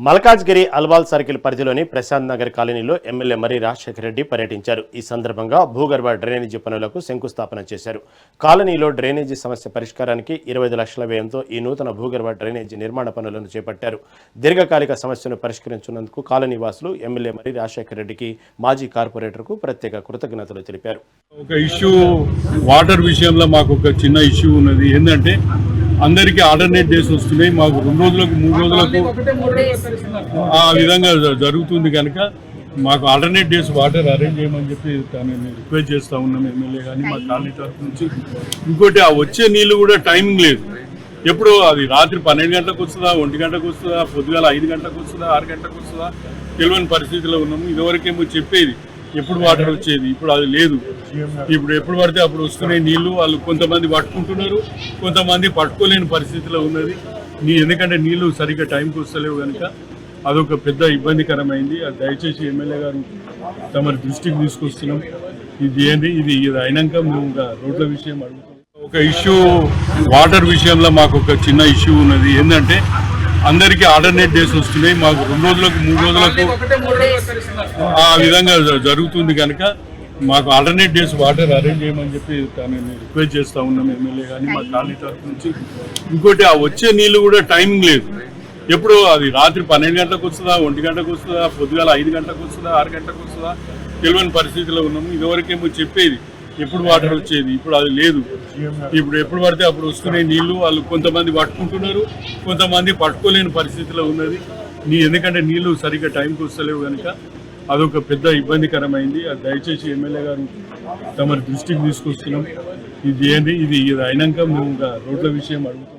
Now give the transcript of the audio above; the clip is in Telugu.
మల్కాజ్గిరి అల్వాల్ సర్కిల్ పరిధిలోని ప్రశాంత్ నగర్ కాలనీలో ఎమ్మెల్యే మర్రి రాజశేఖర రెడ్డి పర్యటించారు. ఈ సందర్భంగా భూగర్భ డ్రైనేజీ పనులకు శంకుస్థాపన చేశారు. కాలనీలో డ్రైనేజీ సమస్య పరిష్కారానికి 25 లక్షల వ్యయంతో ఈ నూతన భూగర్భ డ్రైనేజీ నిర్మాణ పనులను చేపట్టారు. దీర్ఘకాలిక సమస్యను పరిష్కరించినందుకు కాలనీ వాసులు ఎమ్మెల్యే మర్రి రాజశేఖర రెడ్డికి మాజీ కార్పొరేటర్కు ప్రత్యేక కృతజ్ఞతలు తెలిపారు. ఒక ఇష్యూ వాటర్ విషయంలో మాకు ఒక చిన్న ఇష్యూ ఉన్నది. ఏంటంటే అందరికీ ఆల్టర్నేట్ డేస్ వస్తున్నాయి, మాకు 2 రోజులకు 3 రోజులకు ఆ విధంగా జరుగుతుంది. కనుక మాకు ఆల్టర్నేట్ డేస్ వాటర్ అరేంజ్ చేయమని చెప్పి నేను రిక్వెస్ట్ చేస్తూ ఉన్నాం ఎమ్మెల్యే కానీ మా కాలనీ తరఫు నుంచి. ఇంకోటి ఆ వచ్చే నీళ్ళు కూడా టైమింగ్ లేదు. ఎప్పుడు అది రాత్రి 12 గంటలకు వస్తుందా, 1 గంటకు వస్తుందా, పొద్దుగాల 5 గంటలకు వస్తుందా, 6 గంటలకు వస్తుందా తెలియని పరిస్థితిలో ఉన్నాము. ఇదివరకేమో చెప్పేది ఎప్పుడు వాటర్ వచ్చేది, ఇప్పుడు అది లేదు. ఇప్పుడు ఎప్పుడు పడితే అప్పుడు వస్తున్నాయి నీళ్లు. వాళ్ళు కొంతమంది పట్టుకుంటున్నారు, కొంతమంది పట్టుకోలేని పరిస్థితిలో ఉన్నది. ఎందుకంటే నీళ్లు సరిగ్గా టైంకి వస్తలేవు కనుక అదొక పెద్ద ఇబ్బందికరమైంది. అది దయచేసి ఎమ్మెల్యే గారు తమరి దృష్టికి తీసుకొస్తున్నాం. ఇది అయినాక మేము రోడ్ల విషయం అడుగుతాం. ఒక ఇష్యూ వాటర్ విషయంలో మాకు ఒక చిన్న ఇష్యూ ఉన్నది. ఏంటంటే అందరికీ ఆల్టర్నేట్ డేస్ వస్తున్నాయి, మాకు 2 రోజులకు 3 రోజులకు ఆ విధంగా జరుగుతుంది. కనుక మాకు ఆల్టర్నేట్ డేస్ వాటర్ అరేంజ్ చేయమని చెప్పి నేను రిక్వెస్ట్ చేస్తూ ఉన్నాం ఎమ్మెల్యే కానీ మా కాలనీ తరఫు నుంచి. ఇంకోటి ఆ వచ్చే నీళ్ళు కూడా టైమింగ్ లేదు. ఎప్పుడు అది రాత్రి 12 గంటలకు వస్తుందా, 1 గంటకు వస్తుందా, పొద్దుగాల 5 గంటలకు వస్తుందా, 6 గంటలకు వస్తుందా తెలియని పరిస్థితిలో ఉన్నాము. ఇదివరకేమో చెప్పేది ఎప్పుడు వాటర్ వచ్చేది, ఇప్పుడు అది లేదు. ఇప్పుడు ఎప్పుడు పడితే అప్పుడు వస్తున్నాయి నీళ్లు. వాళ్ళు కొంతమంది పట్టుకుంటున్నారు, కొంతమంది పట్టుకోలేని పరిస్థితిలో ఉన్నది. ఎందుకంటే నీళ్లు సరిగ్గా టైంకి వస్తలేవు కనుక అదొక పెద్ద ఇబ్బందికరమైంది. అది దయచేసి ఎమ్మెల్యే గారు తమరి దృష్టికి తీసుకొస్తున్నాం. ఇది అయినాక మేము రోడ్ల విషయం అడుగుతాం.